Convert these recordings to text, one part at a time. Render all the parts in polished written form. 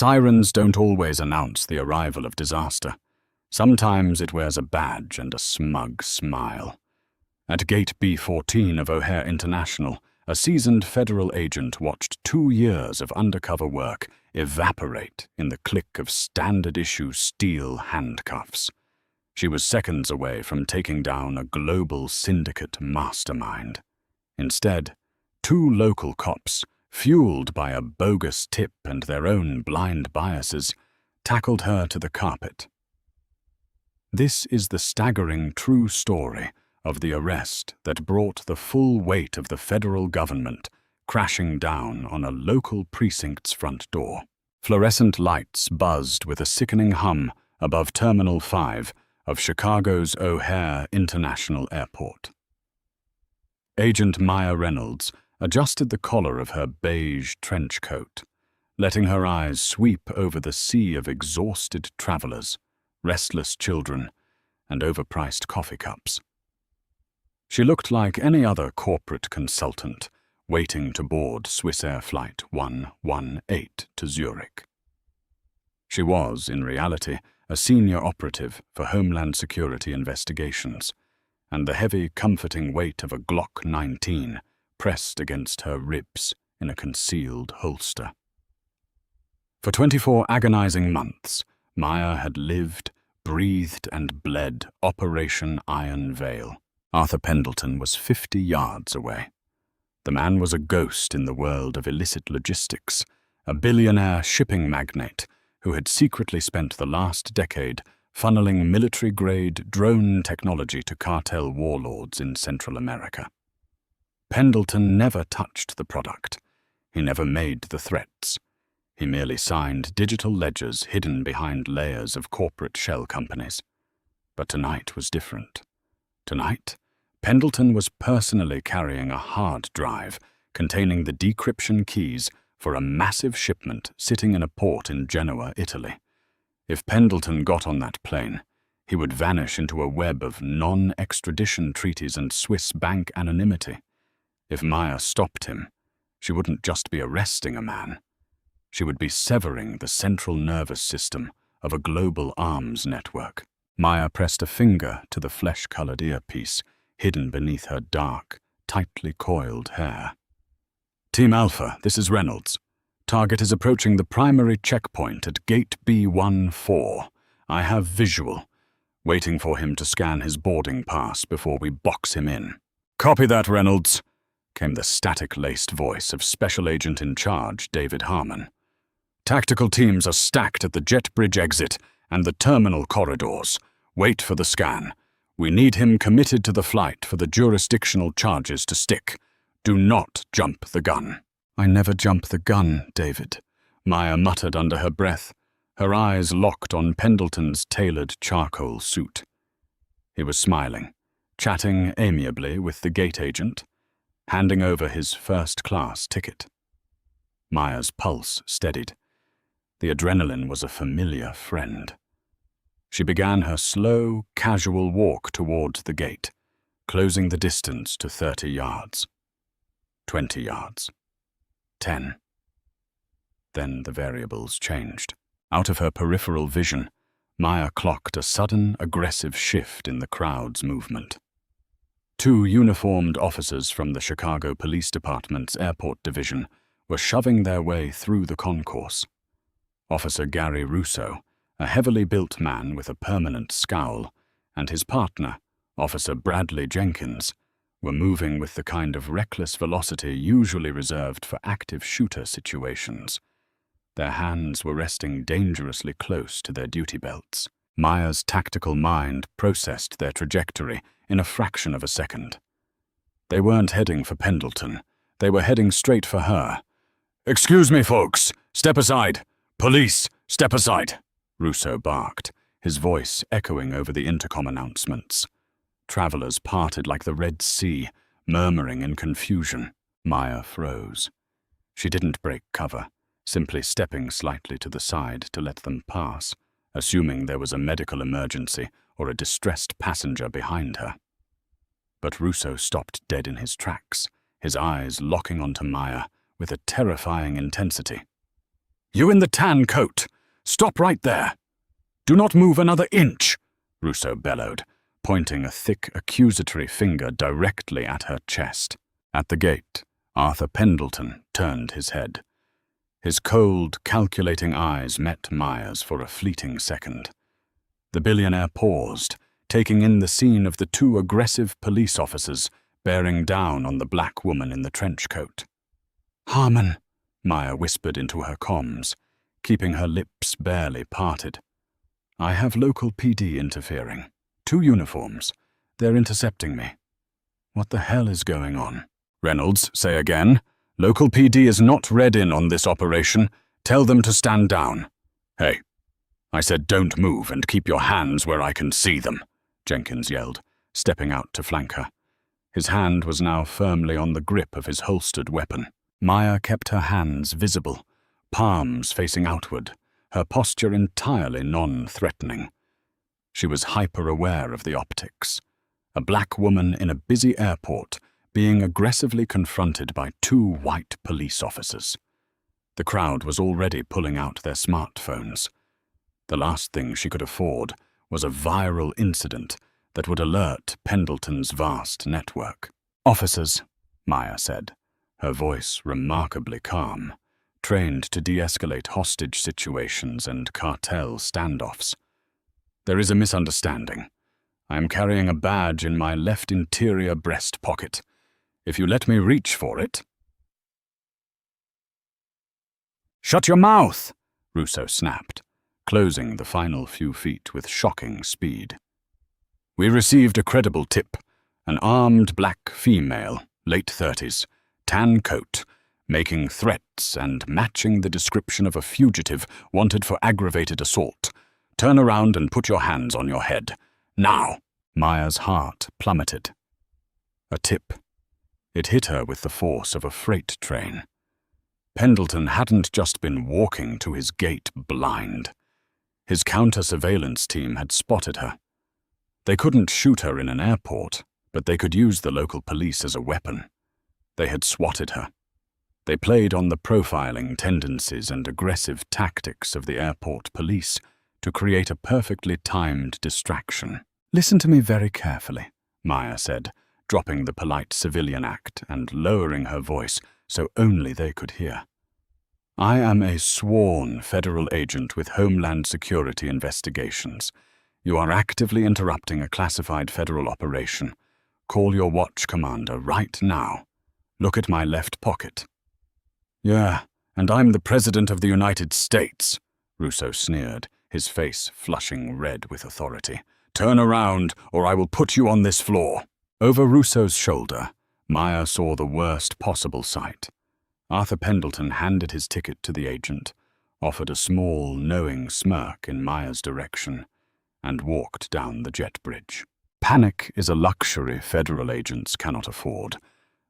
Sirens don't always announce the arrival of disaster. Sometimes it wears a badge and a smug smile. At Gate B14 of O'Hare International, a seasoned federal agent watched 2 years of undercover work evaporate in the click of standard-issue steel handcuffs. She was seconds away from taking down a global syndicate mastermind. Instead, 2 local cops, fueled by a bogus tip and their own blind biases, tackled her to the carpet. This is the staggering true story of the arrest that brought the full weight of the federal government crashing down on a local precinct's front door. Fluorescent lights buzzed with a sickening hum above Terminal 5 of Chicago's O'Hare International Airport. Agent Maya Reynolds adjusted the collar of her beige trench coat, letting her eyes sweep over the sea of exhausted travelers, restless children, and overpriced coffee cups. She looked like any other corporate consultant waiting to board Swissair Flight 118 to Zurich. She was, in reality, a senior operative for Homeland Security investigations, and the heavy, comforting weight of a Glock 19 pressed against her ribs in a concealed holster. For 24 agonizing months, Maya had lived, breathed, and bled Operation Iron Veil. Arthur Pendleton was 50 yards away. The man was a ghost in the world of illicit logistics, a billionaire shipping magnate who had secretly spent the last decade funneling military-grade drone technology to cartel warlords in Central America. Pendleton never touched the product. He never made the threats. He merely signed digital ledgers hidden behind layers of corporate shell companies. But tonight was different. Tonight, Pendleton was personally carrying a hard drive containing the decryption keys for a massive shipment sitting in a port in Genoa, Italy. If Pendleton got on that plane, he would vanish into a web of non-extradition treaties and Swiss bank anonymity. If Maya stopped him, she wouldn't just be arresting a man. She would be severing the central nervous system of a global arms network. Maya pressed a finger to the flesh-colored earpiece hidden beneath her dark, tightly coiled hair. Team Alpha, this is Reynolds. Target is approaching the primary checkpoint at Gate B14. I have visual. Waiting for him to scan his boarding pass before we box him in. Copy that, Reynolds, came the static-laced voice of Special Agent in Charge, David Harmon. Tactical teams are stacked at the jet bridge exit and the terminal corridors. Wait for the scan. We need him committed to the flight for the jurisdictional charges to stick. Do not jump the gun. I never jump the gun, David, Maya muttered under her breath, her eyes locked on Pendleton's tailored charcoal suit. He was smiling, chatting amiably with the gate agent, handing over his first-class ticket. Maya's pulse steadied. The adrenaline was a familiar friend. She began her slow, casual walk towards the gate, closing the distance to 30 yards. 20 yards. 10. Then the variables changed. Out of her peripheral vision, Maya clocked a sudden, aggressive shift in the crowd's movement. 2 uniformed officers from the Chicago Police Department's airport division were shoving their way through the concourse. Officer Gary Russo, a heavily built man with a permanent scowl, and his partner, Officer Bradley Jenkins, were moving with the kind of reckless velocity usually reserved for active shooter situations. Their hands were resting dangerously close to their duty belts. Maya's tactical mind processed their trajectory in a fraction of a second. They weren't heading for Pendleton. They were heading straight for her. "Excuse me, folks. Step aside. Police, step aside," Russo barked, his voice echoing over the intercom announcements. Travelers parted like the Red Sea, murmuring in confusion. Maya froze. She didn't break cover, simply stepping slightly to the side to let them pass, assuming there was a medical emergency or a distressed passenger behind her. But Russo stopped dead in his tracks, his eyes locking onto Maya with a terrifying intensity. You in the tan coat! Stop right there! Do not move another inch! Rousseau bellowed, pointing a thick, accusatory finger directly at her chest. At the gate, Arthur Pendleton turned his head. His cold, calculating eyes met Maya's for a fleeting second. The billionaire paused, taking in the scene of the two aggressive police officers bearing down on the black woman in the trench coat. "Harmon," Maya whispered into her comms, keeping her lips barely parted. "I have local PD interfering. 2 uniforms. They're intercepting me. What the hell is going on?" "Reynolds, say again. Local PD is not read in on this operation. Tell them to stand down." "Hey, I said don't move and keep your hands where I can see them," Jenkins yelled, stepping out to flank her. His hand was now firmly on the grip of his holstered weapon. Maya kept her hands visible, palms facing outward, her posture entirely non-threatening. She was hyper-aware of the optics. A black woman in a busy airport being aggressively confronted by 2 white police officers. The crowd was already pulling out their smartphones. The last thing she could afford was a viral incident that would alert Pendleton's vast network. "Officers," Maya said, her voice remarkably calm, trained to de-escalate hostage situations and cartel standoffs. "There is a misunderstanding. I am carrying a badge in my left interior breast pocket. If you let me reach for it—" "Shut your mouth!" Rousseau snapped, closing the final few feet with shocking speed. "We received a credible tip. An armed black female, late 30s, tan coat, making threats and matching the description of a fugitive wanted for aggravated assault. Turn around and put your hands on your head. Now!" Maya's heart plummeted. A tip. It hit her with the force of a freight train. Pendleton hadn't just been walking to his gate blind. His counter-surveillance team had spotted her. They couldn't shoot her in an airport, but they could use the local police as a weapon. They had swatted her. They played on the profiling tendencies and aggressive tactics of the airport police to create a perfectly timed distraction. "Listen to me very carefully," Maya said, dropping the polite civilian act and lowering her voice so only they could hear. "I am a sworn federal agent with Homeland Security investigations. You are actively interrupting a classified federal operation. Call your watch commander right now. Look at my left pocket." "Yeah, and I'm the President of the United States," Rousseau sneered, his face flushing red with authority. "Turn around, or I will put you on this floor." Over Rousseau's shoulder, Maya saw the worst possible sight. Arthur Pendleton handed his ticket to the agent, offered a small, knowing smirk in Maya's direction, and walked down the jet bridge. Panic is a luxury federal agents cannot afford,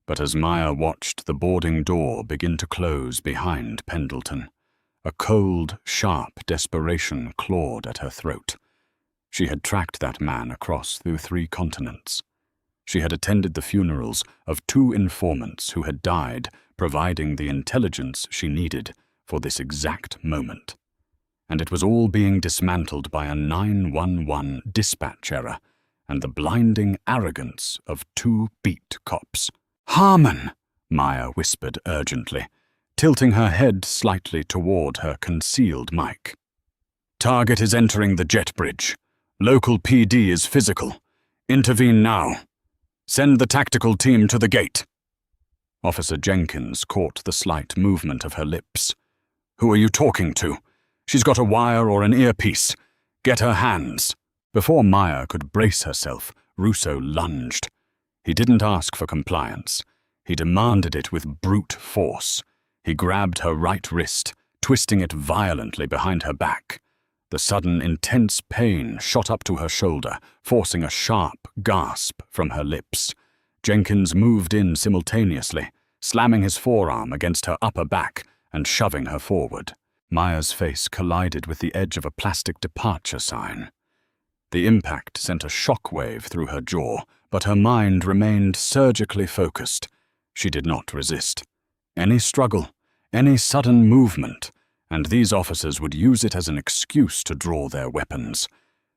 but as Maya watched the boarding door begin to close behind Pendleton, a cold, sharp desperation clawed at her throat. She had tracked that man across through 3 continents. She had attended the funerals of 2 informants who had died, providing the intelligence she needed for this exact moment. And it was all being dismantled by a 911 dispatch error and the blinding arrogance of 2 beat cops. "Harmon!" Maya whispered urgently, tilting her head slightly toward her concealed mic. "Target is entering the jet bridge. Local PD is physical. Intervene now. Send the tactical team to the gate." Officer Jenkins caught the slight movement of her lips. "Who are you talking to? She's got a wire or an earpiece. Get her hands." Before Maya could brace herself, Rousseau lunged. He didn't ask for compliance. He demanded it with brute force. He grabbed her right wrist, twisting it violently behind her back. The sudden, intense pain shot up to her shoulder, forcing a sharp gasp from her lips. Jenkins moved in simultaneously, slamming his forearm against her upper back and shoving her forward. Maya's face collided with the edge of a plastic departure sign. The impact sent a shockwave through her jaw, but her mind remained surgically focused. She did not resist. Any struggle, any sudden movement, and these officers would use it as an excuse to draw their weapons.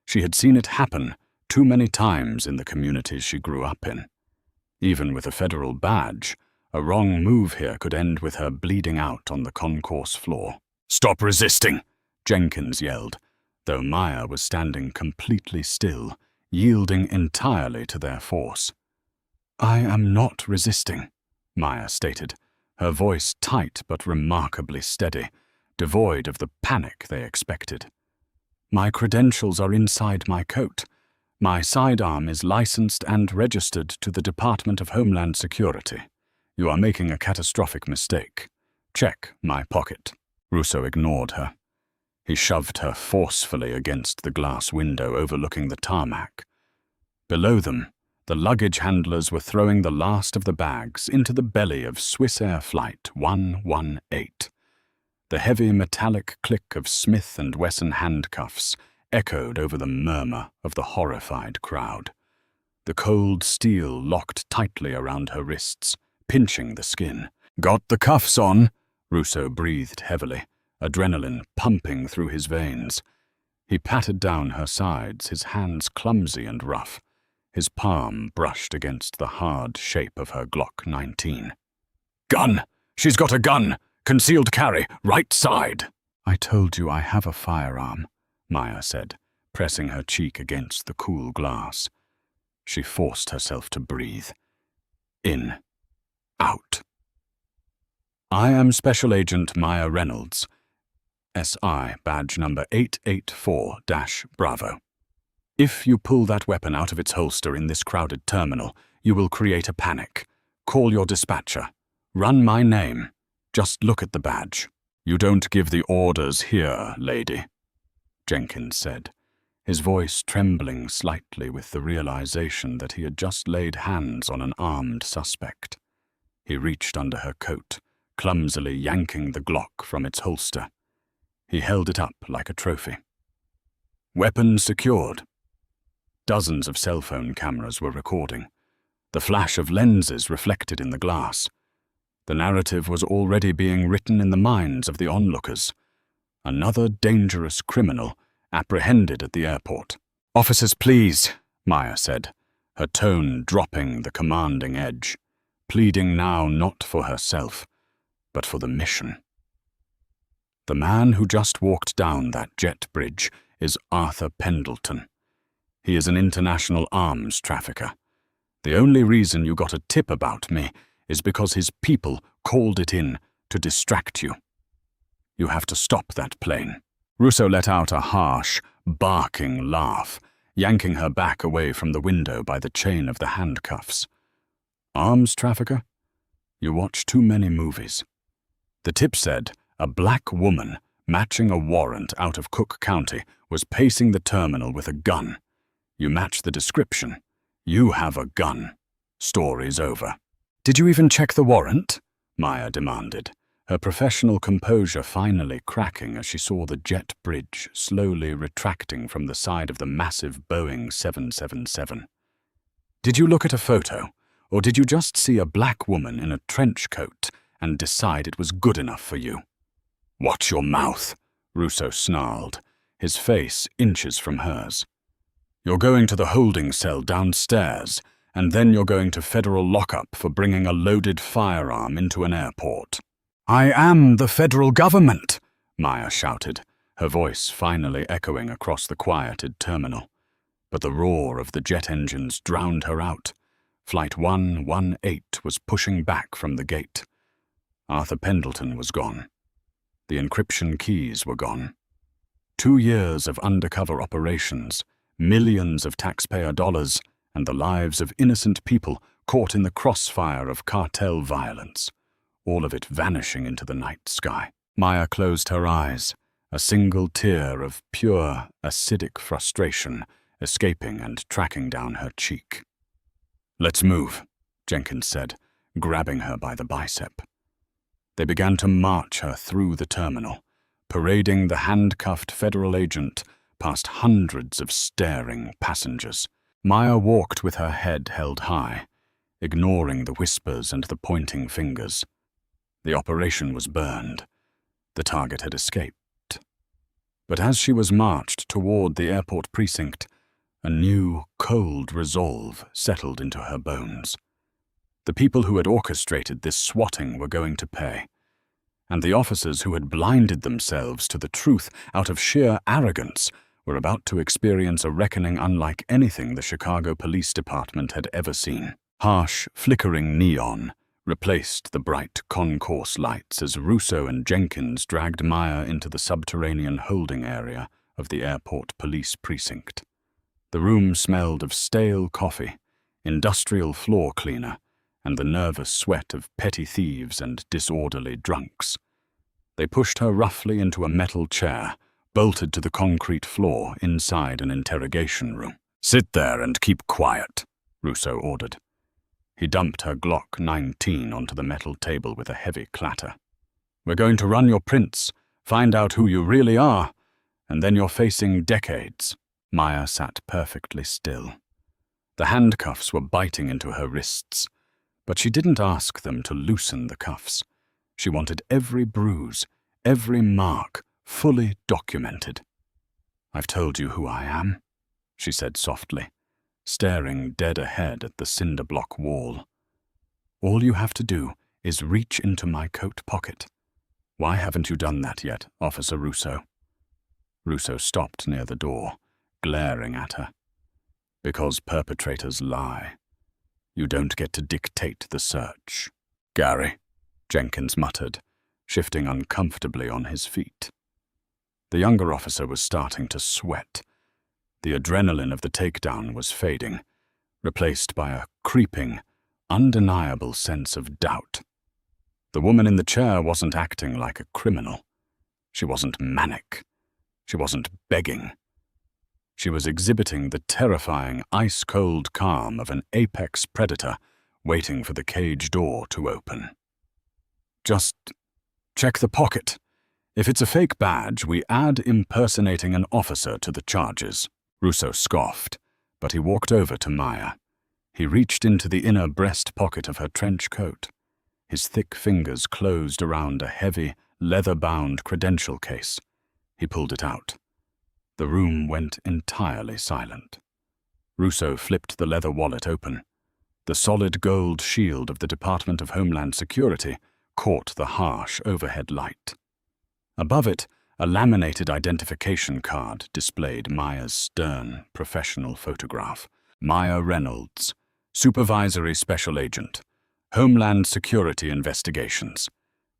She had seen it happen too many times in the communities she grew up in. Even with a federal badge, a wrong move here could end with her bleeding out on the concourse floor. "Stop resisting!" Jenkins yelled, though Maya was standing completely still, yielding entirely to their force. "I am not resisting," Maya stated, her voice tight but remarkably steady, devoid of the panic they expected. "My credentials are inside my coat. My sidearm is licensed and registered to the Department of Homeland Security. You are making a catastrophic mistake. Check my pocket." Russo ignored her. He shoved her forcefully against the glass window overlooking the tarmac. Below them, the luggage handlers were throwing the last of the bags into the belly of Swissair Flight 118. The heavy metallic click of Smith & Wesson handcuffs echoed over the murmur of the horrified crowd. The cold steel locked tightly around her wrists, pinching the skin. "Got the cuffs on?" Russo breathed heavily, adrenaline pumping through his veins. He patted down her sides, his hands clumsy and rough. His palm brushed against the hard shape of her Glock 19. "Gun! She's got a gun! Concealed carry, right side!" "I told you I have a firearm," Maya said, pressing her cheek against the cool glass. She forced herself to breathe. In. Out. "I am Special Agent Maya Reynolds, SI badge number 884-Bravo. If you pull that weapon out of its holster in this crowded terminal, you will create a panic. Call your dispatcher. Run my name. Just look at the badge." "You don't give the orders here, lady," Jenkins said, his voice trembling slightly with the realization that he had just laid hands on an armed suspect. He reached under her coat, clumsily yanking the Glock from its holster. He held it up like a trophy. "Weapon secured." Dozens of cell phone cameras were recording. The flash of lenses reflected in the glass. The narrative was already being written in the minds of the onlookers. Another dangerous criminal apprehended at the airport. "Officers, please," Maya said, her tone dropping the commanding edge, pleading now not for herself, but for the mission. "The man who just walked down that jet bridge is Arthur Pendleton. He is an international arms trafficker. The only reason you got a tip about me is because his people called it in to distract you. You have to stop that plane." Russo let out a harsh, barking laugh, yanking her back away from the window by the chain of the handcuffs. "Arms trafficker? You watch too many movies." The tip said a black woman, matching a warrant out of Cook County, was pacing the terminal with a gun. You match the description. You have a gun. Story's over. "Did you even check the warrant?" Maya demanded, her professional composure finally cracking as she saw the jet bridge slowly retracting from the side of the massive Boeing 777. "Did you look at a photo, or did you just see a black woman in a trench coat and decide it was good enough for you?" "Watch your mouth," Russo snarled, his face inches from hers. "You're going to the holding cell downstairs, and then you're going to federal lockup for bringing a loaded firearm into an airport." "I am the federal government," Maya shouted, her voice finally echoing across the quieted terminal. But the roar of the jet engines drowned her out. Flight 118 was pushing back from the gate. Arthur Pendleton was gone. The encryption keys were gone. 2 years of undercover operations, millions of taxpayer dollars, and the lives of innocent people caught in the crossfire of cartel violence, all of it vanishing into the night sky. Maya closed her eyes, a single tear of pure, acidic frustration escaping and tracking down her cheek. "Let's move," Jenkins said, grabbing her by the bicep. They began to march her through the terminal, parading the handcuffed federal agent past hundreds of staring passengers. Maya walked with her head held high, ignoring the whispers and the pointing fingers. The operation was burned. The target had escaped. But as she was marched toward the airport precinct, a new, cold resolve settled into her bones. The people who had orchestrated this swatting were going to pay, and the officers who had blinded themselves to the truth out of sheer arrogance were about to experience a reckoning unlike anything the Chicago Police Department had ever seen. Harsh, flickering neon replaced the bright concourse lights as Russo and Jenkins dragged Maya into the subterranean holding area of the airport police precinct. The room smelled of stale coffee, industrial floor cleaner, and the nervous sweat of petty thieves and disorderly drunks. They pushed her roughly into a metal chair, bolted to the concrete floor inside an interrogation room. "Sit there and keep quiet," Russo ordered. He dumped her Glock 19 onto the metal table with a heavy clatter. "We're going to run your prints, find out who you really are, and then you're facing decades." Maya sat perfectly still. The handcuffs were biting into her wrists, but she didn't ask them to loosen the cuffs. She wanted every bruise, every mark, fully documented. "I've told you who I am," she said softly, staring dead ahead at the cinder block wall. "All you have to do is reach into my coat pocket. Why haven't you done that yet, Officer Russo?" Russo stopped near the door, glaring at her. "Because perpetrators lie. You don't get to dictate the search." "Gary," Jenkins muttered, shifting uncomfortably on his feet. The younger officer was starting to sweat. The adrenaline of the takedown was fading, replaced by a creeping, undeniable sense of doubt. The woman in the chair wasn't acting like a criminal. She wasn't manic. She wasn't begging. She was exhibiting the terrifying, ice-cold calm of an apex predator waiting for the cage door to open. "Just check the pocket. If it's a fake badge, we add impersonating an officer to the charges." Russo scoffed, but he walked over to Maya. He reached into the inner breast pocket of her trench coat. His thick fingers closed around a heavy, leather-bound credential case. He pulled it out. The room went entirely silent. Russo flipped the leather wallet open. The solid gold shield of the Department of Homeland Security caught the harsh overhead light. Above it, a laminated identification card displayed Maya's stern, professional photograph. Maya Reynolds, Supervisory Special Agent, Homeland Security Investigations.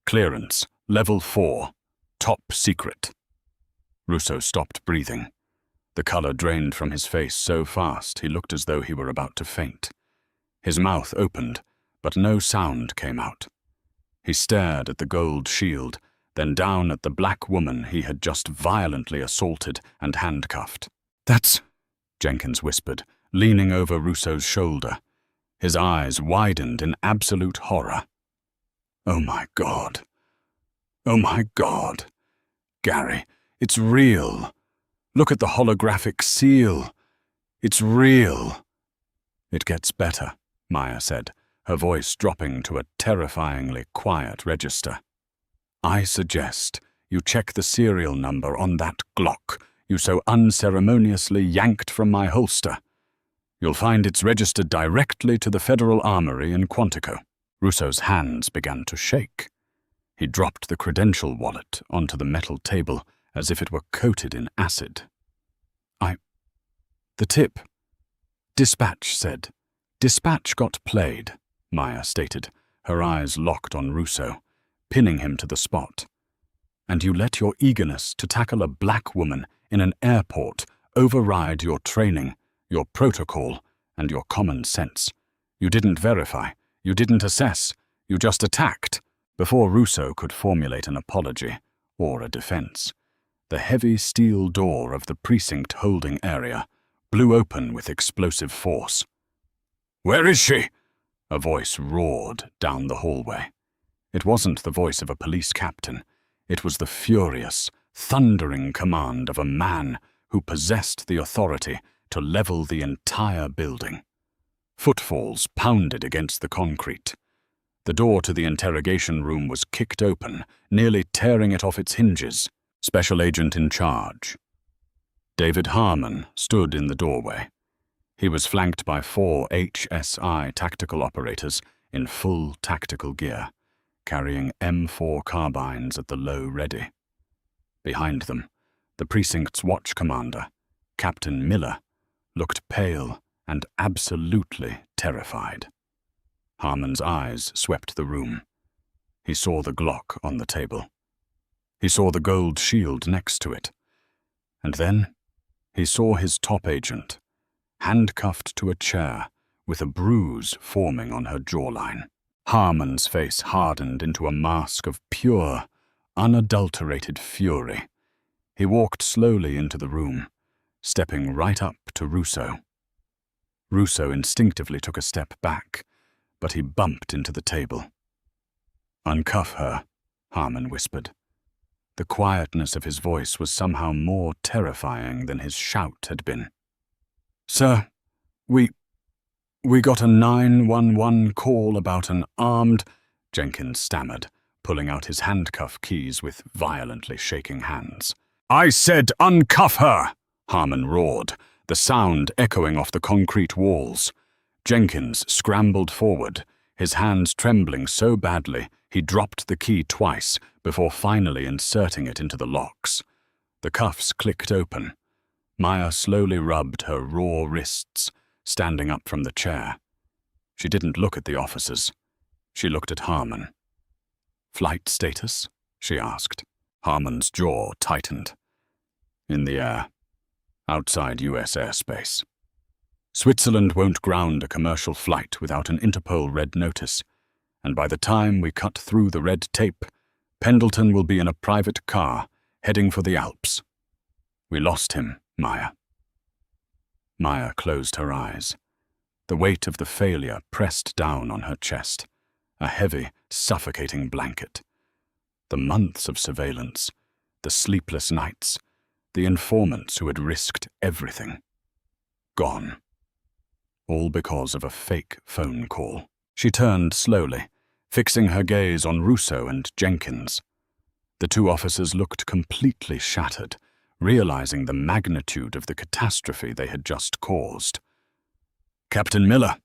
Clearance, Level 4, Top Secret. Russo stopped breathing. The color drained from his face so fast he looked as though he were about to faint. His mouth opened, but no sound came out. He stared at the gold shield, then down at the black woman he had just violently assaulted and handcuffed. "That's," Jenkins whispered, leaning over Russo's shoulder. His eyes widened in absolute horror. "Oh my God. Oh my God. Gary, it's real. Look at the holographic seal. It's real." "It gets better," Maya said, her voice dropping to a terrifyingly quiet register. "I suggest you check the serial number on that Glock you so unceremoniously yanked from my holster. You'll find it's registered directly to the Federal Armory in Quantico." Russo's hands began to shake. He dropped the credential wallet onto the metal table as if it were coated in acid. The tip," Dispatch said. "Dispatch got played," Maya stated, her eyes locked on Russo, pinning him to the spot. "And you let your eagerness to tackle a black woman in an airport override your training, your protocol, and your common sense. You didn't verify, you didn't assess, you just attacked." Before Russo could formulate an apology or a defense, the heavy steel door of the precinct holding area blew open with explosive force. "Where is she?" a voice roared down the hallway. It wasn't the voice of a police captain. It was the furious, thundering command of a man who possessed the authority to level the entire building. Footfalls pounded against the concrete. The door to the interrogation room was kicked open, nearly tearing it off its hinges. Special agent in charge, David Harmon, stood in the doorway. He was flanked by 4 HSI tactical operators in full tactical gear, carrying M4 carbines at the low ready. Behind them, the precinct's watch commander, Captain Miller, looked pale and absolutely terrified. Harmon's eyes swept the room. He saw the Glock on the table. He saw the gold shield next to it. And then he saw his top agent, handcuffed to a chair with a bruise forming on her jawline. Harmon's face hardened into a mask of pure, unadulterated fury. He walked slowly into the room, stepping right up to Russo. Russo instinctively took a step back, but he bumped into the table. "Uncuff her," Harmon whispered. The quietness of his voice was somehow more terrifying than his shout had been. "Sir, we got a 911 call about an armed," Jenkins stammered, pulling out his handcuff keys with violently shaking hands. "I said uncuff her!" Harmon roared, the sound echoing off the concrete walls. Jenkins scrambled forward, his hands trembling so badly he dropped the key twice before finally inserting it into the locks. The cuffs clicked open. Maya slowly rubbed her raw wrists, standing up from the chair. She didn't look at the officers. She looked at Harmon. "Flight status?" she asked. Harmon's jaw tightened. "In the air. Outside U.S. airspace. Switzerland won't ground a commercial flight without an Interpol red notice, and by the time we cut through the red tape, Pendleton will be in a private car, heading for the Alps. We lost him, Maya." Maya closed her eyes. The weight of the failure pressed down on her chest, a heavy, suffocating blanket. The months of surveillance, the sleepless nights, the informants who had risked everything. Gone. All because of a fake phone call. She turned slowly, fixing her gaze on Russo and Jenkins. The two officers looked completely shattered, realizing the magnitude of the catastrophe they had just caused. "Captain Miller,"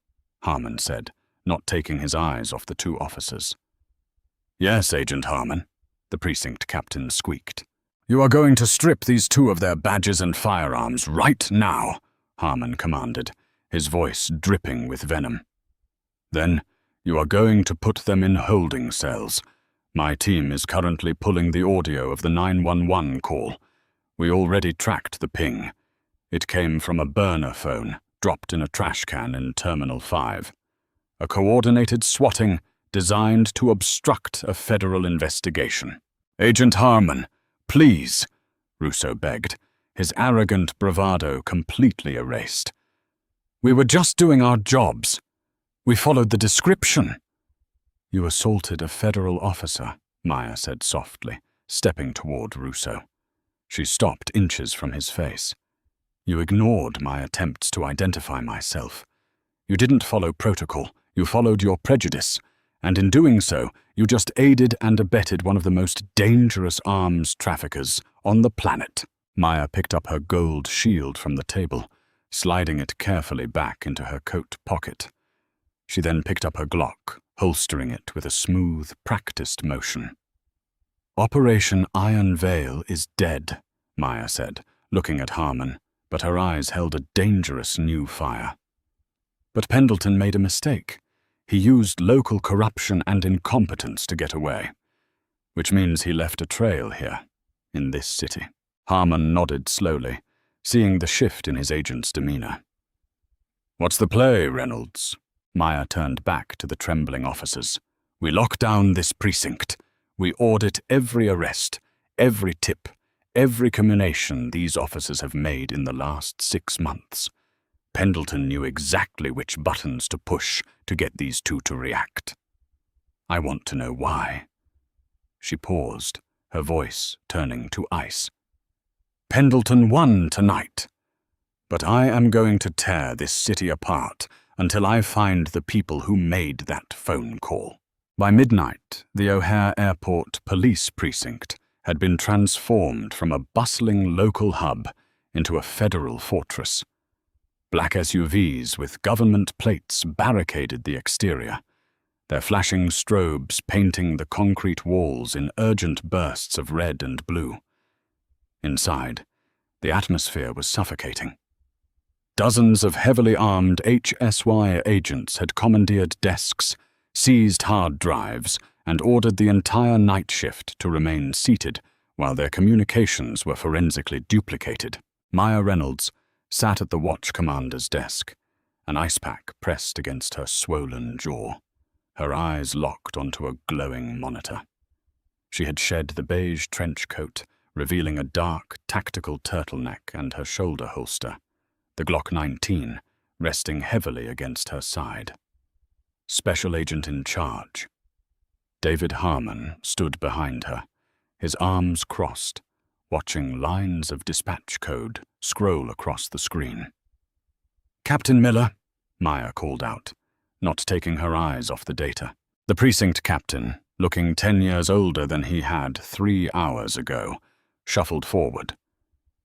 Harmon said, not taking his eyes off the two officers. "Yes, Agent Harmon," the precinct captain squeaked. "You are going to strip these two of their badges and firearms right now," Harmon commanded, his voice dripping with venom. "Then you are going to put them in holding cells. My team is currently pulling the audio of the 911 call. We already tracked the ping. It came from a burner phone, dropped in a trash can in Terminal 5. A coordinated swatting designed to obstruct a federal investigation." "Agent Harmon, please," Russo begged, his arrogant bravado completely erased. "We were just doing our jobs. We followed the description." "You assaulted a federal officer," Maya said softly, stepping toward Russo. She stopped inches from his face. "You ignored my attempts to identify myself. You didn't follow protocol, you followed your prejudice, and in doing so, you just aided and abetted one of the most dangerous arms traffickers on the planet." Maya picked up her gold shield from the table, sliding it carefully back into her coat pocket. She then picked up her Glock, holstering it with a smooth, practiced motion. "Operation Iron Veil is dead," Maya said, looking at Harmon, but her eyes held a dangerous new fire. "But Pendleton made a mistake. He used local corruption and incompetence to get away, which means he left a trail here, in this city." Harmon nodded slowly, seeing the shift in his agent's demeanor. "What's the play, Reynolds?" Maya turned back to the trembling officers. "We lock down this precinct. We audit every arrest, every tip, every communication these officers have made in the last 6 months. Pendleton knew exactly which buttons to push to get these two to react. I want to know why." She paused, her voice turning to ice. "Pendleton won tonight, but I am going to tear this city apart until I find the people who made that phone call." By midnight, the O'Hare Airport Police Precinct had been transformed from a bustling local hub into a federal fortress. Black SUVs with government plates barricaded the exterior, their flashing strobes painting the concrete walls in urgent bursts of red and blue. Inside, the atmosphere was suffocating. Dozens of heavily armed HSY agents had commandeered desks, seized hard drives, and ordered the entire night shift to remain seated while their communications were forensically duplicated. Maya Reynolds sat at the watch commander's desk, an ice pack pressed against her swollen jaw, her eyes locked onto a glowing monitor. She had shed the beige trench coat, revealing a dark, tactical turtleneck and her shoulder holster, the Glock 19 resting heavily against her side. Special Agent in Charge. David Harmon stood behind her, his arms crossed, watching lines of dispatch code scroll across the screen. "Captain Miller," Maya called out, not taking her eyes off the data. The precinct captain, looking 10 years older than he had 3 hours ago, shuffled forward.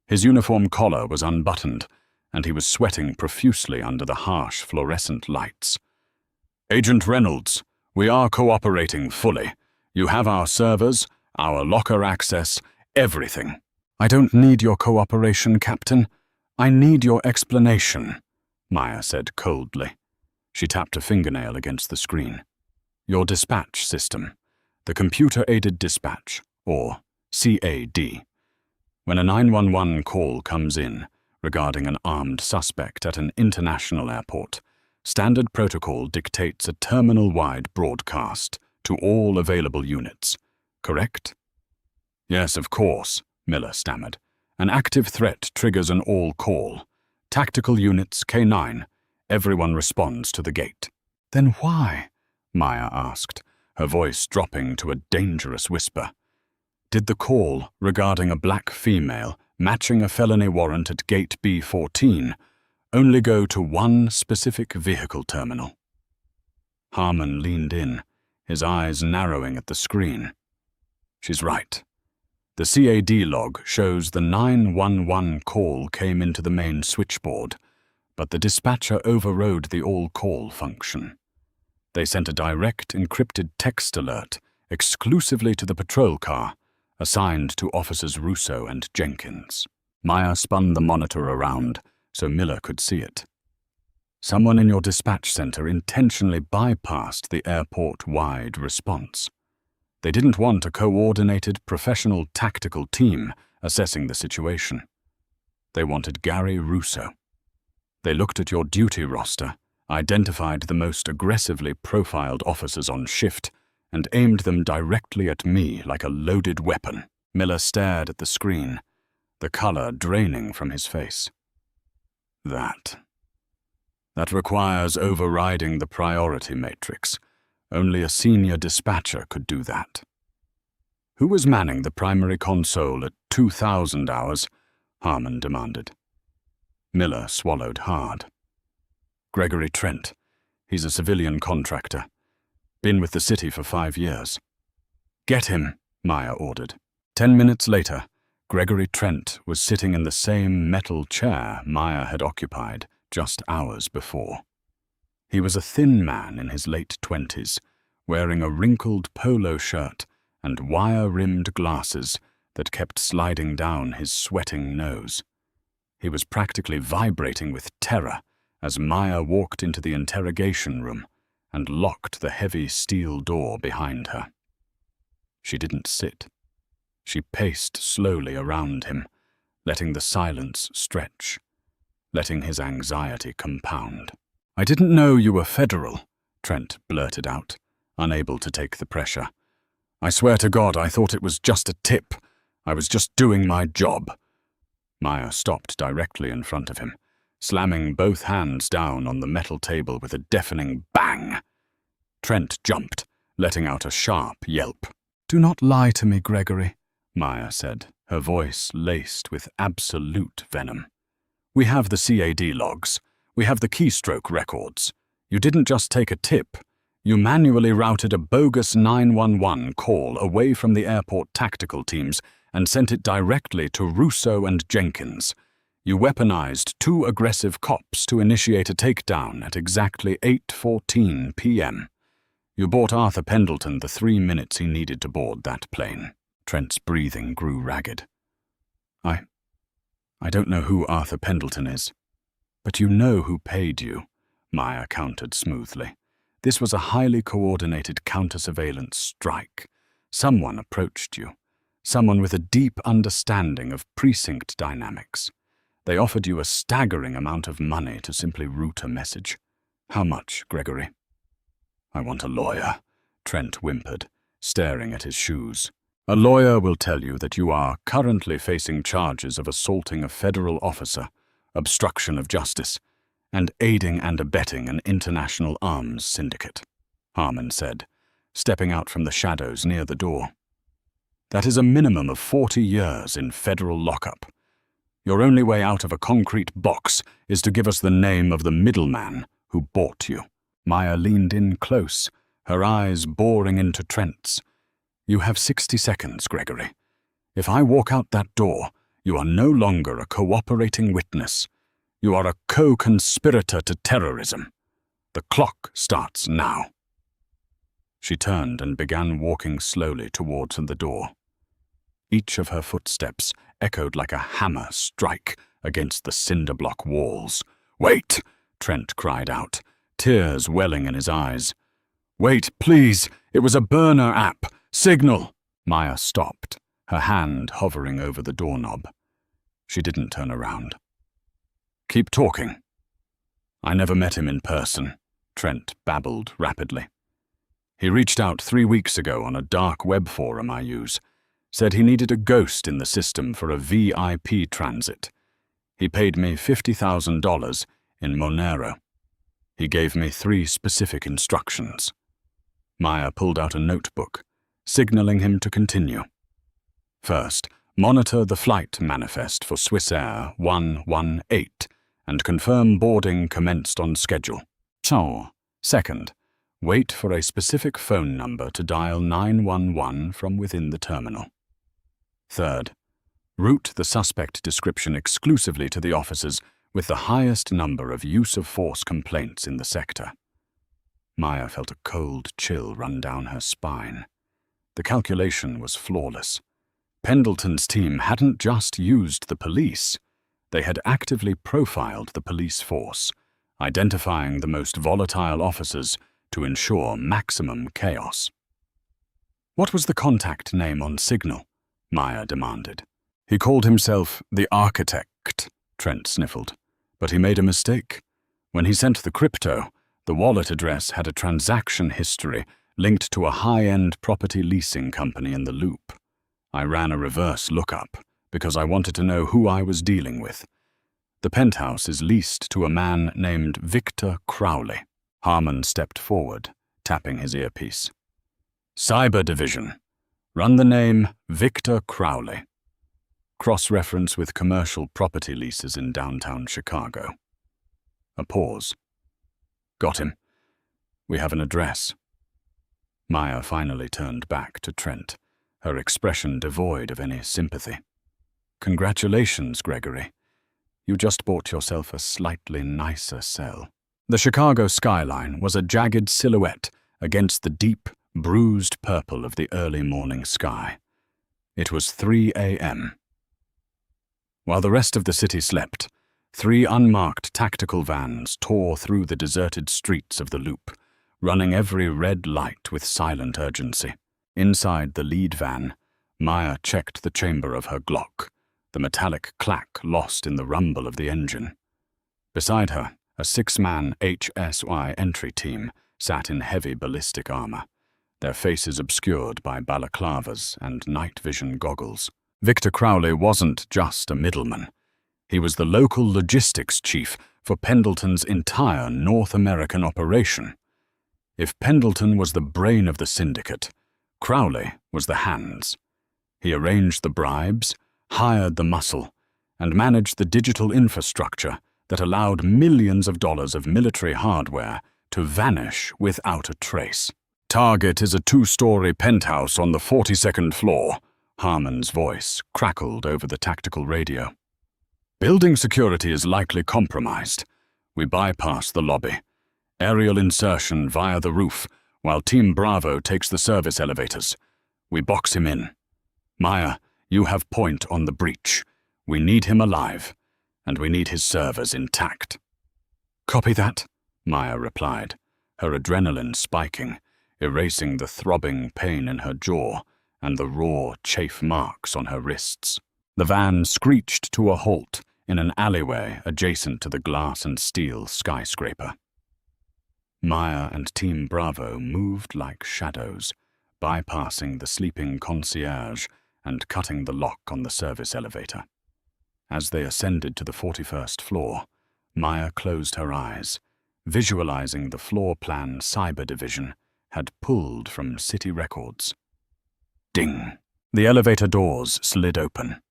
His uniform collar was unbuttoned, and he was sweating profusely under the harsh fluorescent lights. "Agent Reynolds, we are cooperating fully. You have our servers, our locker access, everything." "I don't need your cooperation, Captain. I need your explanation," Maya said coldly. She tapped a fingernail against the screen. "Your dispatch system, the computer-aided dispatch, or CAD. When a 911 call comes in regarding an armed suspect at an international airport, standard protocol dictates a terminal-wide broadcast to all available units, correct?" "Yes, of course," Miller stammered. "An active threat triggers an all-call. Tactical units, K9. Everyone responds to the gate." "Then why?" Maya asked, her voice dropping to a dangerous whisper. "Did the call regarding a black female matching a felony warrant at Gate B14 only go to one specific vehicle terminal?" Harmon leaned in, his eyes narrowing at the screen. "She's right. The CAD log shows the 911 call came into the main switchboard, but the dispatcher overrode the all-call function. They sent a direct encrypted text alert exclusively to the patrol car, assigned to Officers Russo and Jenkins." Maya spun the monitor around so Miller could see it. "Someone in your dispatch center intentionally bypassed the airport-wide response. They didn't want a coordinated professional tactical team assessing the situation. They wanted Gary Russo. They looked at your duty roster, identified the most aggressively profiled officers on shift, and aimed them directly at me like a loaded weapon." Miller stared at the screen, the color draining from his face. That requires overriding the priority matrix. Only a senior dispatcher could do that. "Who was manning the primary console at 2000 hours? Harmon demanded. Miller swallowed hard. "Gregory Trent. He's a civilian contractor. Been with the city for 5 years. "Get him," Maya ordered. 10 minutes later, Gregory Trent was sitting in the same metal chair Maya had occupied just hours before. He was a thin man in his late 20s, wearing a wrinkled polo shirt and wire-rimmed glasses that kept sliding down his sweating nose. He was practically vibrating with terror as Maya walked into the interrogation room and locked the heavy steel door behind her. She didn't sit. She paced slowly around him, letting the silence stretch, letting his anxiety compound. "I didn't know you were federal," Trent blurted out, unable to take the pressure. "I swear to God, I thought it was just a tip. I was just doing my job." Maya stopped directly in front of him, slamming both hands down on the metal table with a deafening bang. Trent jumped, letting out a sharp yelp. "Do not lie to me, Gregory," Maya said, her voice laced with absolute venom. "We have the CAD logs. We have the keystroke records. You didn't just take a tip. You manually routed a bogus 911 call away from the airport tactical teams and sent it directly to Russo and Jenkins. You weaponized 2 aggressive cops to initiate a takedown at exactly 8:14 p.m. You bought Arthur Pendleton the 3 minutes he needed to board that plane. Trent's breathing grew ragged. I don't know who Arthur Pendleton is. But you know who paid you, Maya countered smoothly. This was a highly coordinated counter-surveillance strike. Someone approached you. Someone with a deep understanding of precinct dynamics. They offered you a staggering amount of money to simply route a message. How much, Gregory? I want a lawyer, Trent whimpered, staring at his shoes. A lawyer will tell you that you are currently facing charges of assaulting a federal officer, obstruction of justice, and aiding and abetting an international arms syndicate, Harmon said, stepping out from the shadows near the door. That is a minimum of 40 years in federal lockup. Your only way out of a concrete box is to give us the name of the middleman who bought you. Maya leaned in close, her eyes boring into Trent's. You have 60 seconds, Gregory. If I walk out that door, you are no longer a cooperating witness. You are a co-conspirator to terrorism. The clock starts now. She turned and began walking slowly towards the door. Each of her footsteps echoed like a hammer strike against the cinder block walls. "Wait!" Trent cried out, tears welling in his eyes. "Wait, please! It was a burner app! Signal!" Maya stopped, her hand hovering over the doorknob. She didn't turn around. "Keep talking." "I never met him in person," Trent babbled rapidly. "He reached out 3 weeks ago on a dark web forum I use. Said he needed a ghost in the system for a VIP transit. He paid me $50,000 in Monero. He gave me 3 specific instructions." Maya pulled out a notebook, signaling him to continue. "First, monitor the flight manifest for Swissair 118 and confirm boarding commenced on schedule. Second, wait for a specific phone number to dial 911 from within the terminal. Third, route the suspect description exclusively to the officers with the highest number of use-of-force complaints in the sector." Maya felt a cold chill run down her spine. The calculation was flawless. Pendleton's team hadn't just used the police. They had actively profiled the police force, identifying the most volatile officers to ensure maximum chaos. "What was the contact name on Signal?" Maya demanded. "He called himself the Architect," Trent sniffled. "But he made a mistake. When he sent the crypto, the wallet address had a transaction history linked to a high-end property leasing company in the loop. I ran a reverse lookup because I wanted to know who I was dealing with. The penthouse is leased to a man named Victor Crowley." Harmon stepped forward, tapping his earpiece. "Cyber Division. Run the name Victor Crowley. Cross-reference with commercial property leases in downtown Chicago." A pause. "Got him. We have an address." Maya finally turned back to Trent, her expression devoid of any sympathy. "Congratulations, Gregory. You just bought yourself a slightly nicer cell." The Chicago skyline was a jagged silhouette against the deep, bruised purple of the early morning sky. It was 3 a.m. While the rest of the city slept, 3 unmarked tactical vans tore through the deserted streets of the loop, running every red light with silent urgency. Inside the lead van, Maya checked the chamber of her Glock, the metallic clack lost in the rumble of the engine. Beside her, a 6-man HSY entry team sat in heavy ballistic armor, their faces obscured by balaclavas and night vision goggles. Victor Crowley wasn't just a middleman. He was the local logistics chief for Pendleton's entire North American operation. If Pendleton was the brain of the syndicate, Crowley was the hands. He arranged the bribes, hired the muscle, and managed the digital infrastructure that allowed millions of dollars of military hardware to vanish without a trace. "Target is a 2-story penthouse on the 42nd floor," Harmon's voice crackled over the tactical radio. "Building security is likely compromised. We bypass the lobby. Aerial insertion via the roof, while Team Bravo takes the service elevators. We box him in. Maya, you have point on the breach. We need him alive, and we need his servers intact." "Copy that," Maya replied, her adrenaline spiking, erasing the throbbing pain in her jaw and the raw chafe marks on her wrists. The van screeched to a halt in an alleyway adjacent to the glass and steel skyscraper. Maya and Team Bravo moved like shadows, bypassing the sleeping concierge and cutting the lock on the service elevator. As they ascended to the 41st floor, Maya closed her eyes, visualizing the floor plan cyber division had pulled from city records. Ding! The elevator doors slid open.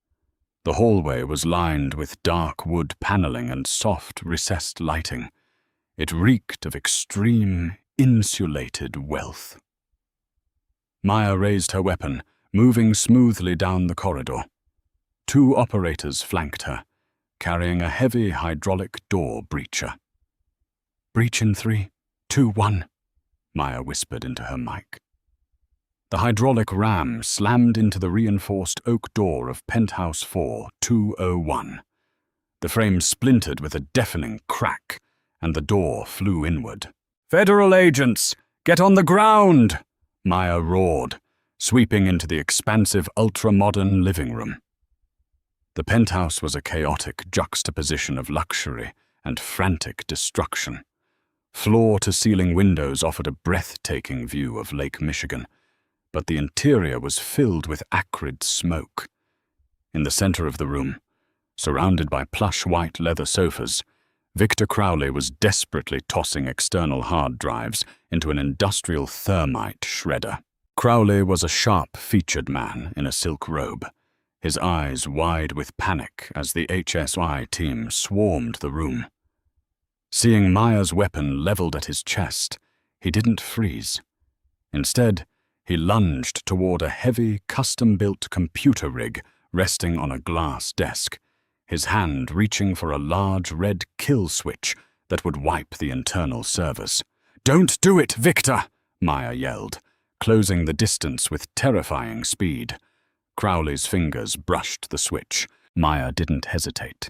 The hallway was lined with dark wood paneling and soft, recessed lighting. It reeked of extreme, insulated wealth. Maya raised her weapon, moving smoothly down the corridor. 2 operators flanked her, carrying a heavy hydraulic door breacher. "Breach in 3, 2, 1, Maya whispered into her mic. The hydraulic ram slammed into the reinforced oak door of penthouse 4-201. The frame splintered with a deafening crack, and the door flew inward. "Federal agents, get on the ground!" Maya roared, sweeping into the expansive ultra-modern living room. The penthouse was a chaotic juxtaposition of luxury and frantic destruction. Floor-to-ceiling windows offered a breathtaking view of Lake Michigan, but the interior was filled with acrid smoke. In the center of the room, surrounded by plush white leather sofas, Victor Crowley was desperately tossing external hard drives into an industrial thermite shredder. Crowley was a sharp-featured man in a silk robe, his eyes wide with panic as the HSI team swarmed the room. Seeing Maya's weapon leveled at his chest, he didn't freeze. Instead, he lunged toward a heavy, custom-built computer rig resting on a glass desk, his hand reaching for a large red kill switch that would wipe the internal servers. "Don't do it, Victor!" Maya yelled, closing the distance with terrifying speed. Crowley's fingers brushed the switch. Maya didn't hesitate.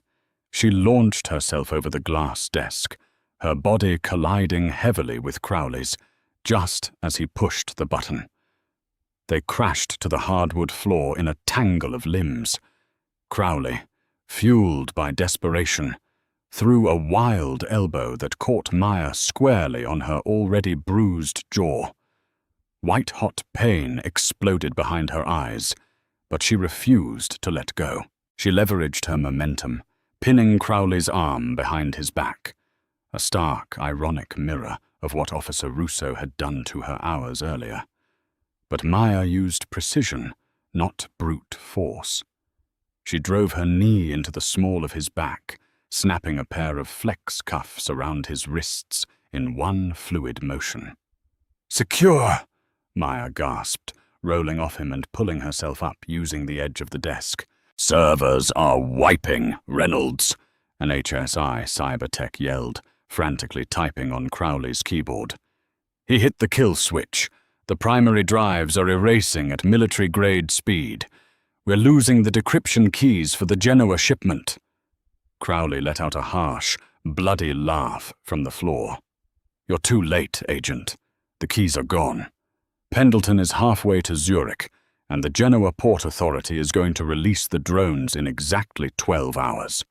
She launched herself over the glass desk, her body colliding heavily with Crowley's, just as he pushed the button. They crashed to the hardwood floor in a tangle of limbs. Crowley, fueled by desperation, threw a wild elbow that caught Maya squarely on her already bruised jaw. White-hot pain exploded behind her eyes, but she refused to let go. She leveraged her momentum, pinning Crowley's arm behind his back, a stark, ironic mirror of what Officer Russo had done to her hours earlier. But Maya used precision, not brute force. She drove her knee into the small of his back, snapping a pair of flex cuffs around his wrists in one fluid motion. "Secure!" Maya gasped, rolling off him and pulling herself up using the edge of the desk. "Servers are wiping, Reynolds," an HSI cyber tech yelled, frantically typing on Crowley's keyboard. He hit the kill switch. The primary drives are erasing at military-grade speed. We're losing the decryption keys for the Genoa shipment. Crowley let out a harsh, bloody laugh from the floor. "You're too late, Agent. The keys are gone. Pendleton is halfway to Zurich, and the Genoa Port Authority is going to release the drones in exactly 12 hours.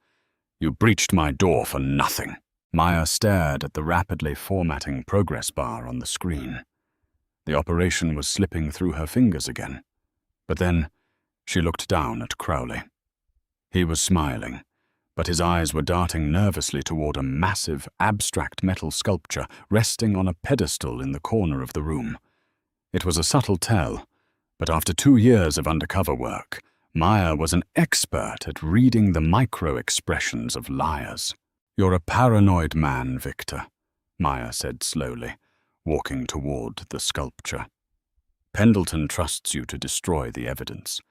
You breached my door for nothing." Maya stared at the rapidly formatting progress bar on the screen. The operation was slipping through her fingers again. But then, she looked down at Crowley. He was smiling, but his eyes were darting nervously toward a massive, abstract metal sculpture resting on a pedestal in the corner of the room. It was a subtle tell, but after 2 years of undercover work, Maya was an expert at reading the micro-expressions of liars. "You're a paranoid man, Victor," Maya said slowly, walking toward the sculpture. Pendleton trusts you to destroy the evidence,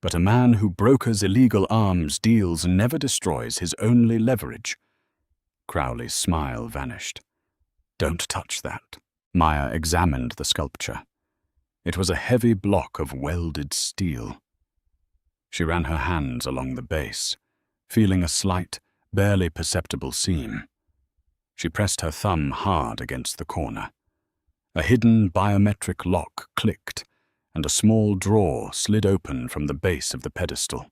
but a man who brokers illegal arms deals never destroys his only leverage. Crowley's smile vanished. Don't touch that. Maya examined the sculpture. It was a heavy block of welded steel. She ran her hands along the base, feeling a slight, barely perceptible seam. She pressed her thumb hard against the corner. A hidden biometric lock clicked, and a small drawer slid open from the base of the pedestal.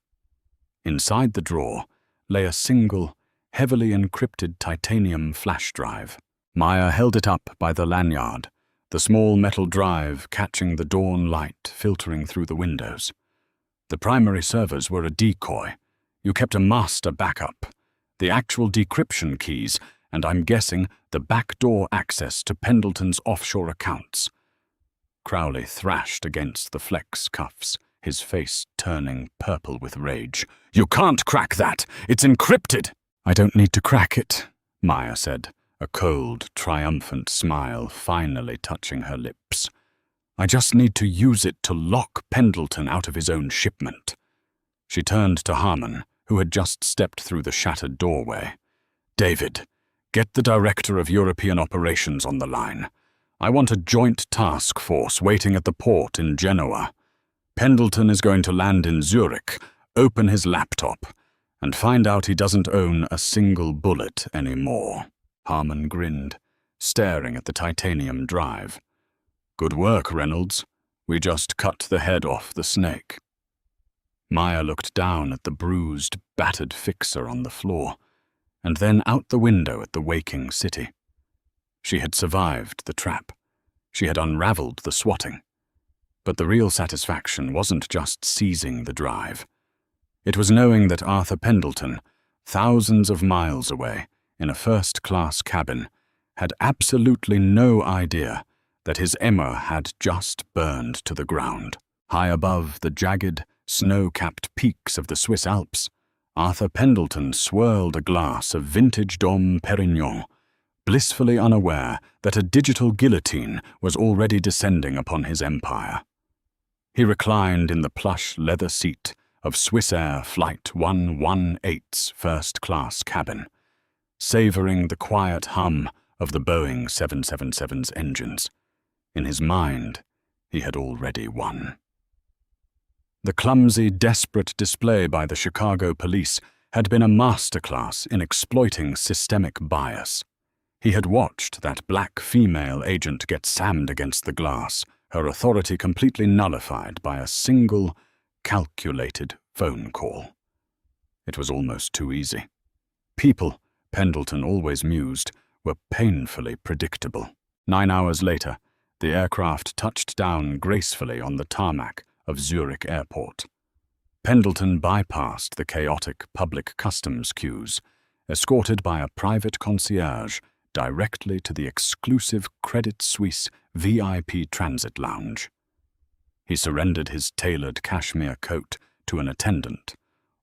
Inside the drawer lay a single, heavily encrypted titanium flash drive. Maya held it up by the lanyard, the small metal drive catching the dawn light filtering through the windows. The primary servers were a decoy. You kept a master backup, the actual decryption keys, and I'm guessing the backdoor access to Pendleton's offshore accounts. Crowley thrashed against the flex cuffs, his face turning purple with rage. You can't crack that! It's encrypted! I don't need to crack it, Maya said, a cold, triumphant smile finally touching her lips. I just need to use it to lock Pendleton out of his own shipment. She turned to Harmon, who had just stepped through the shattered doorway. David, get the Director of European Operations on the line. I want a joint task force waiting at the port in Genoa. Pendleton is going to land in Zurich, open his laptop, and find out he doesn't own a single bullet anymore. Harmon grinned, staring at the titanium drive. Good work, Reynolds. We just cut the head off the snake. Maya looked down at the bruised, battered fixer on the floor, and then out the window at the waking city. She had survived the trap. She had unraveled the swatting. But the real satisfaction wasn't just seizing the drive. It was knowing that Arthur Pendleton, thousands of miles away, in a first-class cabin, had absolutely no idea that his Emma had just burned to the ground. High above the jagged, snow-capped peaks of the Swiss Alps, Arthur Pendleton swirled a glass of vintage Dom Perignon, blissfully unaware that a digital guillotine was already descending upon his empire. He reclined in the plush leather seat of Swissair Flight 118's first-class cabin, savoring the quiet hum of the Boeing 777's engines. In his mind, he had already won. The clumsy, desperate display by the Chicago police had been a masterclass in exploiting systemic bias. He had watched that black female agent get slammed against the glass, her authority completely nullified by a single, calculated phone call. It was almost too easy. People, Pendleton always mused, were painfully predictable. 9 hours later, the aircraft touched down gracefully on the tarmac of Zurich Airport. Pendleton bypassed the chaotic public customs queues, escorted by a private concierge directly to the exclusive Credit Suisse VIP transit lounge. He surrendered his tailored cashmere coat to an attendant,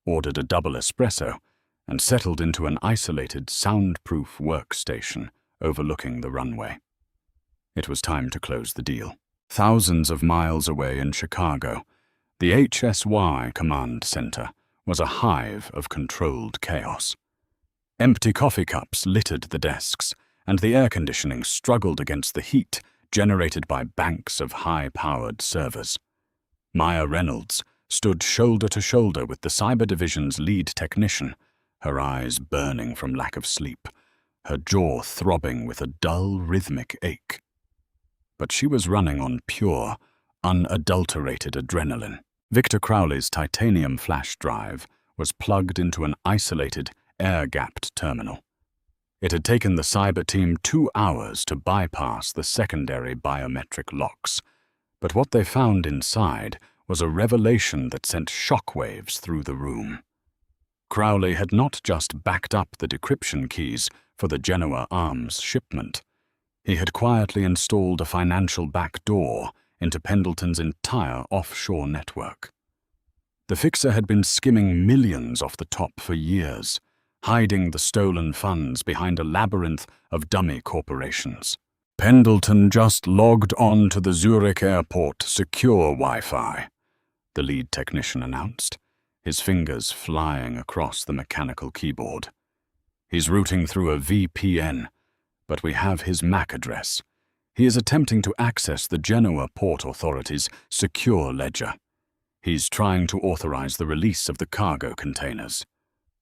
ordered a double espresso, and settled into an isolated, soundproof workstation overlooking the runway. It was time to close the deal. Thousands of miles away in Chicago, the HSY command center was a hive of controlled chaos. Empty coffee cups littered the desks, and the air conditioning struggled against the heat generated by banks of high-powered servers. Maya Reynolds stood shoulder to shoulder with the Cyber Division's lead technician, her eyes burning from lack of sleep, her jaw throbbing with a dull, rhythmic ache. But she was running on pure, unadulterated adrenaline. Victor Crowley's titanium flash drive was plugged into an isolated, air-gapped terminal. It had taken the cyber team 2 hours to bypass the secondary biometric locks, but what they found inside was a revelation that sent shockwaves through the room. Crowley had not just backed up the decryption keys for the Genoa arms shipment. He had quietly installed a financial backdoor into Pendleton's entire offshore network. The fixer had been skimming millions off the top for years, hiding the stolen funds behind a labyrinth of dummy corporations. "Pendleton just logged on to the Zurich airport secure Wi-Fi," the lead technician announced, his fingers flying across the mechanical keyboard. "He's routing through a VPN, but we have his MAC address. He is attempting to access the Genoa Port Authority's secure ledger. He's trying to authorize the release of the cargo containers."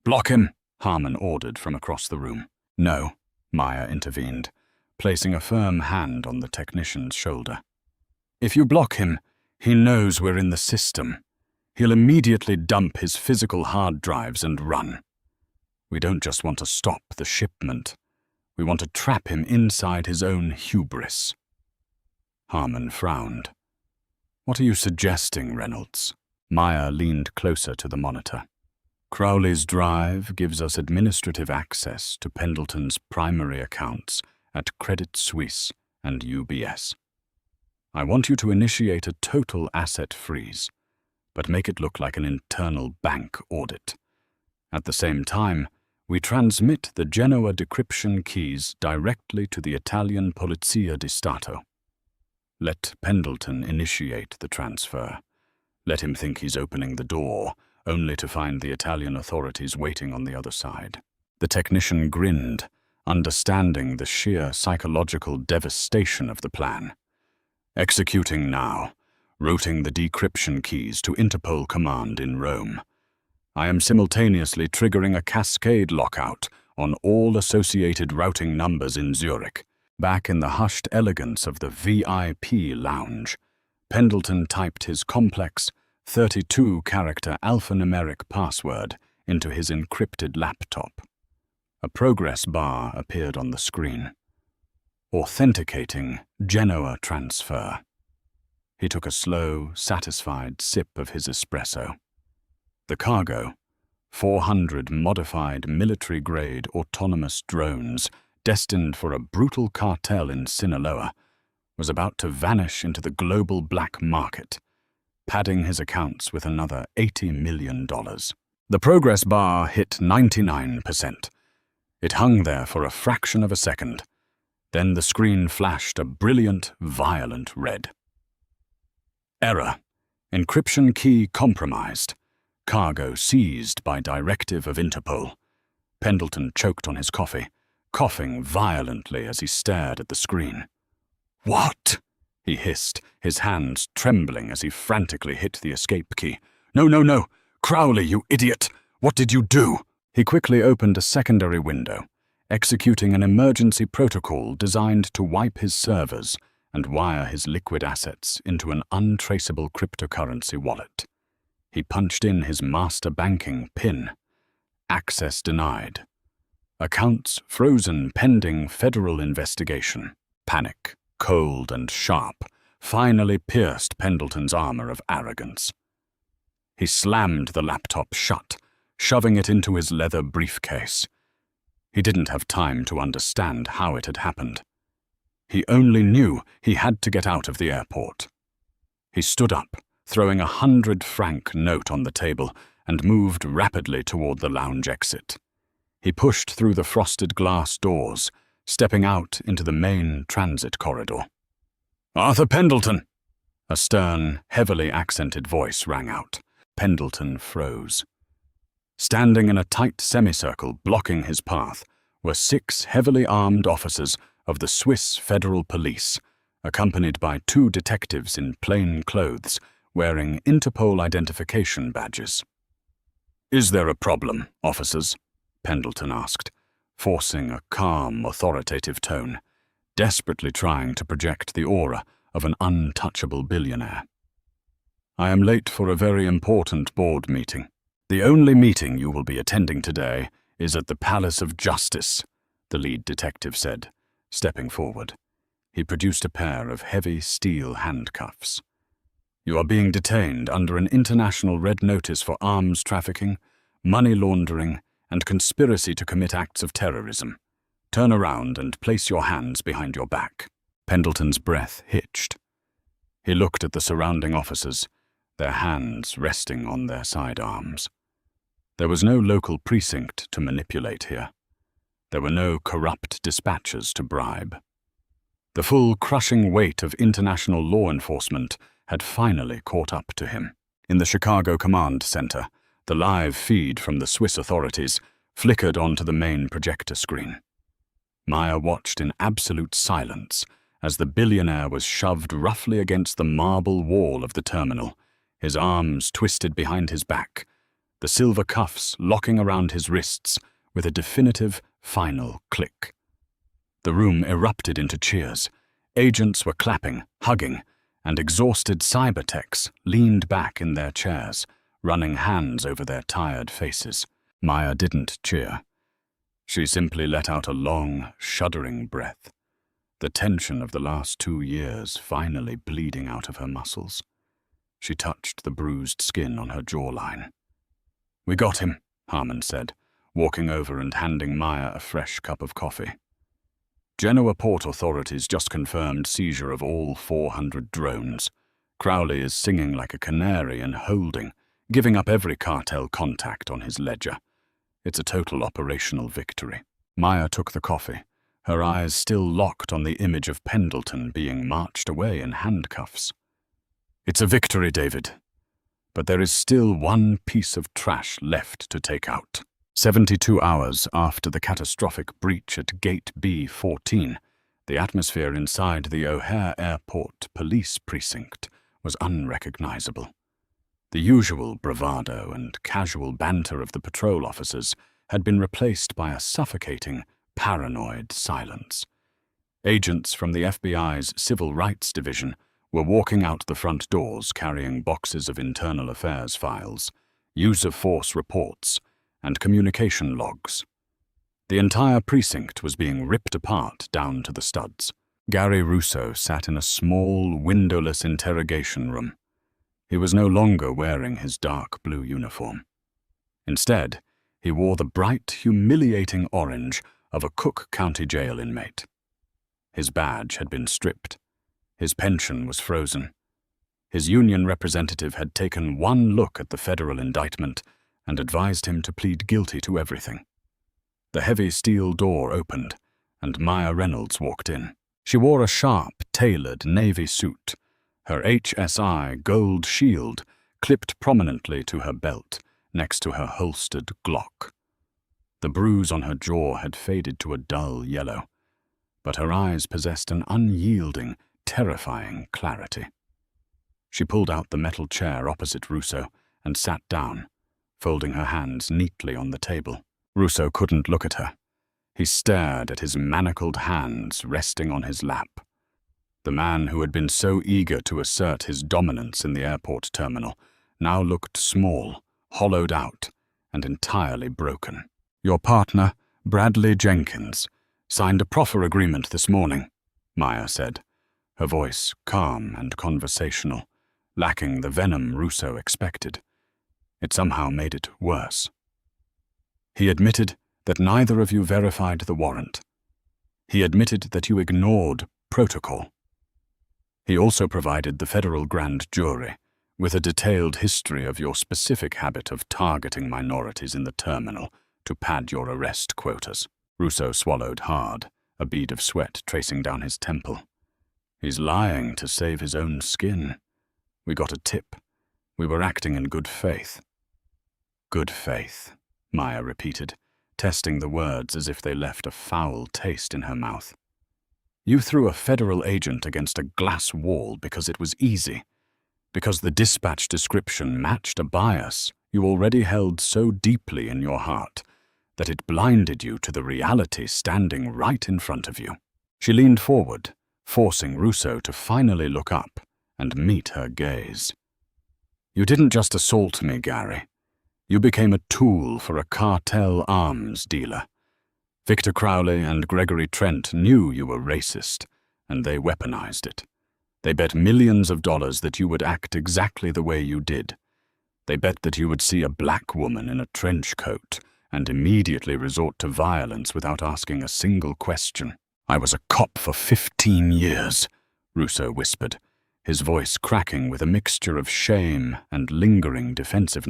"Block him," Harmon ordered from across the room. "No," Maya intervened, placing a firm hand on the technician's shoulder. "If you block him, he knows we're in the system. He'll immediately dump his physical hard drives and run. We don't just want to stop the shipment. We want to trap him inside his own hubris." Harmon frowned. "What are you suggesting, Reynolds?" Maya leaned closer to the monitor. "Crowley's drive gives us administrative access to Pendleton's primary accounts at Credit Suisse and UBS. I want you to initiate a total asset freeze, but make it look like an internal bank audit. At the same time, we transmit the Genoa decryption keys directly to the Italian Polizia di Stato. Let Pendleton initiate the transfer. Let him think he's opening the door, only to find the Italian authorities waiting on the other side." The technician grinned, understanding the sheer psychological devastation of the plan. "Executing now, routing the decryption keys to Interpol Command in Rome. I am simultaneously triggering a cascade lockout on all associated routing numbers in Zurich." Back in the hushed elegance of the VIP lounge, Pendleton typed his complex 32-character alphanumeric password into his encrypted laptop. A progress bar appeared on the screen. "Authenticating Genoa transfer." He took a slow, satisfied sip of his espresso. The cargo, 400 modified military-grade autonomous drones destined for a brutal cartel in Sinaloa, was about to vanish into the global black market, padding his accounts with another $80 million. The progress bar hit 99%. It hung there for a fraction of a second. Then the screen flashed a brilliant, violent red. "Error. Encryption key compromised. Cargo seized by directive of Interpol." Pendleton choked on his coffee, coughing violently as he stared at the screen. "What?" he hissed, his hands trembling as he frantically hit the escape key. No, no, no! Crowley, you idiot! What did you do?" He quickly opened a secondary window, executing an emergency protocol designed to wipe his servers and wire his liquid assets into an untraceable cryptocurrency wallet. He punched in his master banking PIN. Access denied. Accounts frozen pending federal investigation. Panic, cold and sharp, finally pierced Pendleton's armor of arrogance. He slammed the laptop shut, shoving it into his leather briefcase. He didn't have time to understand how it had happened. He only knew he had to get out of the airport. He stood up, throwing a 100-franc note on the table, and moved rapidly toward the lounge exit. He pushed through the frosted glass doors, stepping out into the main transit corridor. "Arthur Pendleton!" A stern, heavily accented voice rang out. Pendleton froze. Standing in a tight semicircle blocking his path were 6 heavily armed officers of the Swiss Federal Police, accompanied by 2 detectives in plain clothes wearing Interpol identification badges. "Is there a problem, officers?" Pendleton asked, forcing a calm, authoritative tone, desperately trying to project the aura of an untouchable billionaire. "I am late for a very important board meeting. The only meeting you will be attending today is at the Palace of Justice," the lead detective said, stepping forward. He produced a pair of heavy steel handcuffs. "You are being detained under an international red notice for arms trafficking, money laundering, and conspiracy to commit acts of terrorism. Turn around and place your hands behind your back." Pendleton's breath hitched. He looked at the surrounding officers, their hands resting on their sidearms. There was no local precinct to manipulate here. There were no corrupt dispatchers to bribe. The full crushing weight of international law enforcement had finally caught up to him. In the Chicago Command Center, the live feed from the Swiss authorities flickered onto the main projector screen. Maya watched in absolute silence as the billionaire was shoved roughly against the marble wall of the terminal, his arms twisted behind his back, the silver cuffs locking around his wrists with a definitive, final click. The room erupted into cheers. Agents were clapping, hugging, and exhausted cybertechs leaned back in their chairs, running hands over their tired faces. Maya didn't cheer. She simply let out a long, shuddering breath, the tension of the last 2 years finally bleeding out of her muscles. She touched the bruised skin on her jawline. "We got him," Harmon said, walking over and handing Maya a fresh cup of coffee. Genoa port authorities just confirmed seizure of all 400 drones. Crowley is singing like a canary and holding, giving up every cartel contact on his ledger. It's a total operational victory. Maya took the coffee, her eyes still locked on the image of Pendleton being marched away in handcuffs. "It's a victory, David. But there is still one piece of trash left to take out." 72 hours after the catastrophic breach at Gate B14, the atmosphere inside the O'Hare Airport police precinct was unrecognizable. The usual bravado and casual banter of the patrol officers had been replaced by a suffocating, paranoid silence. Agents from the FBI's Civil Rights Division were walking out the front doors carrying boxes of internal affairs files, use-of-force reports, and communication logs. The entire precinct was being ripped apart down to the studs. Gary Russo sat in a small, windowless interrogation room. He was no longer wearing his dark blue uniform. Instead, he wore the bright, humiliating orange of a Cook County Jail inmate. His badge had been stripped. His pension was frozen. His union representative had taken one look at the federal indictment and advised him to plead guilty to everything. The heavy steel door opened, and Maya Reynolds walked in. She wore a sharp, tailored navy suit, her HSI gold shield clipped prominently to her belt next to her holstered Glock. The bruise on her jaw had faded to a dull yellow, but her eyes possessed an unyielding, terrifying clarity. She pulled out the metal chair opposite Russo and sat down, folding her hands neatly on the table. Russo couldn't look at her. He stared at his manacled hands resting on his lap. The man who had been so eager to assert his dominance in the airport terminal now looked small, hollowed out, and entirely broken. "Your partner, Bradley Jenkins, signed a proffer agreement this morning," Maya said, her voice calm and conversational, lacking the venom Russo expected. It somehow made it worse. "He admitted that neither of you verified the warrant. He admitted that you ignored protocol. He also provided the federal grand jury with a detailed history of your specific habit of targeting minorities in the terminal to pad your arrest quotas." Russo swallowed hard, a bead of sweat tracing down his temple. "He's lying to save his own skin. We got a tip. We were acting in good faith." "Good faith," Maya repeated, testing the words as if they left a foul taste in her mouth. "You threw a federal agent against a glass wall because it was easy, because the dispatch description matched a bias you already held so deeply in your heart that it blinded you to the reality standing right in front of you." She leaned forward, forcing Russo to finally look up and meet her gaze. "You didn't just assault me, Gary. You became a tool for a cartel arms dealer. Victor Crowley and Gregory Trent knew you were racist, and they weaponized it. They bet millions of dollars that you would act exactly the way you did. They bet that you would see a black woman in a trench coat and immediately resort to violence without asking a single question. "I was a cop for 15 years, Russo whispered, his voice cracking with a mixture of shame and lingering defensive.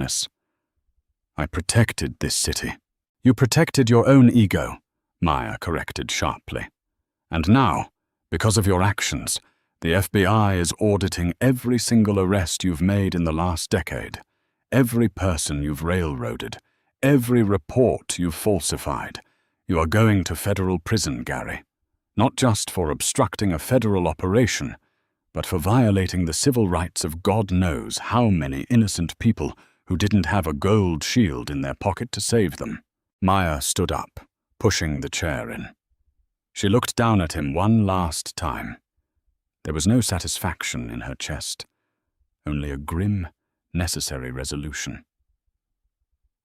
I protected this city. You protected your own ego, Maya corrected sharply. And now, because of your actions, the FBI is auditing every single arrest you've made in the last decade, every person you've railroaded, every report you've falsified. You are going to federal prison, Gary. Not just for obstructing a federal operation, but for violating the civil rights of God knows how many innocent people who didn't have a gold shield in their pocket to save them. Maya stood up, pushing the chair in. She looked down at him one last time. There was no satisfaction in her chest, only a grim, necessary resolution.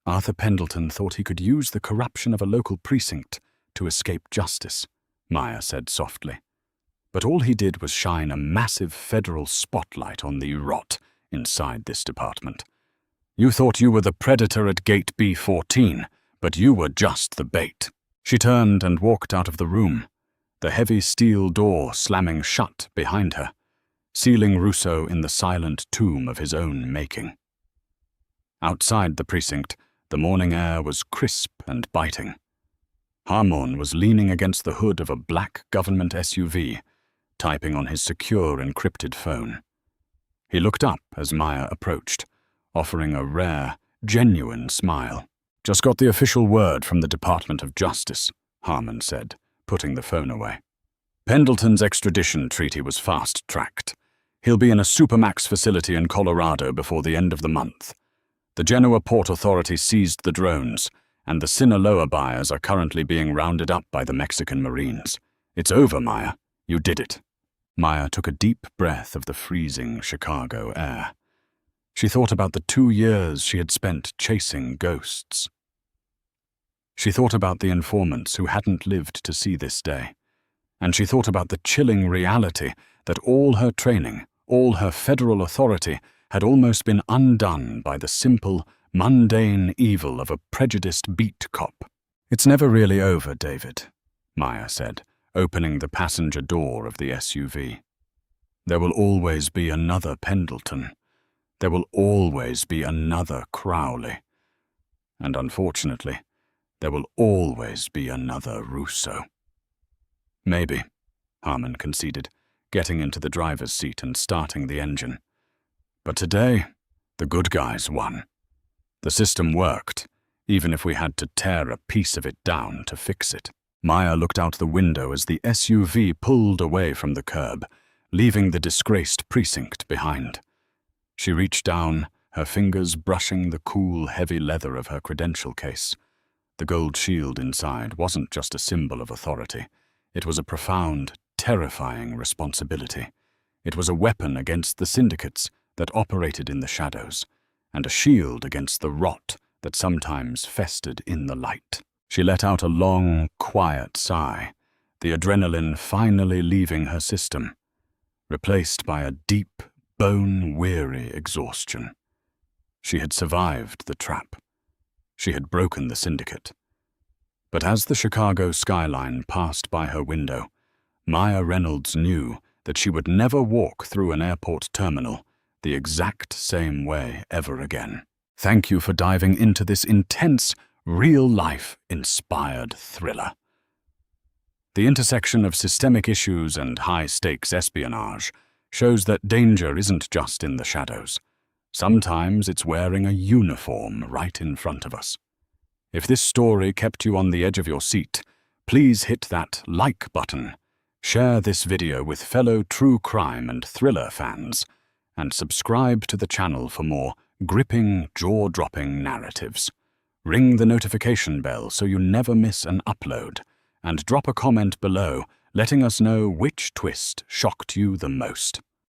Arthur Pendleton thought he could use the corruption of a local precinct to escape justice, Maya said softly. But all he did was shine a massive federal spotlight on the rot inside this department. You thought you were the predator at gate B14, but you were just the bait. She turned and walked out of the room, the heavy steel door slamming shut behind her, sealing Rousseau in the silent tomb of his own making. Outside the precinct, the morning air was crisp and biting. Harmon was leaning against the hood of a black government SUV, typing on his secure encrypted phone. He looked up as Maya approached, offering a rare, genuine smile. Just got the official word from the Department of Justice, Harmon said, putting the phone away. Pendleton's extradition treaty was fast-tracked. He'll be in a Supermax facility in Colorado before the end of the month. The Genoa Port Authority seized the drones, and the Sinaloa buyers are currently being rounded up by the Mexican Marines. It's over, Maya. You did it. Maya took a deep breath of the freezing Chicago air. She thought about the 2 years she had spent chasing ghosts. She thought about the informants who hadn't lived to see this day. And she thought about the chilling reality that all her training, all her federal authority, had almost been undone by the simple, mundane evil of a prejudiced beat cop. It's never really over, David, Maya said, opening the passenger door of the SUV. There will always be another Pendleton. There will always be another Crowley. And unfortunately, there will always be another Rousseau. Maybe, Harmon conceded, getting into the driver's seat and starting the engine. But today, the good guys won. The system worked, even if we had to tear a piece of it down to fix it. Maya looked out the window as the SUV pulled away from the curb, leaving the disgraced precinct behind. She reached down, her fingers brushing the cool, heavy leather of her credential case. The gold shield inside wasn't just a symbol of authority. It was a profound, terrifying responsibility. It was a weapon against the syndicates that operated in the shadows, and a shield against the rot that sometimes festered in the light. She let out a long, quiet sigh, the adrenaline finally leaving her system, replaced by a deep, bone-weary exhaustion. She had survived the trap. She had broken the syndicate. But as the Chicago skyline passed by her window, Maya Reynolds knew that she would never walk through an airport terminal the exact same way ever again. Thank you for diving into this intense, real-life, inspired thriller. The intersection of systemic issues and high-stakes espionage shows that danger isn't just in the shadows. Sometimes it's wearing a uniform right in front of us. If this story kept you on the edge of your seat, please hit that like button, share this video with fellow true crime and thriller fans, and subscribe to the channel for more gripping, jaw-dropping narratives. Ring the notification bell so you never miss an upload, and drop a comment below letting us know which twist shocked you the most.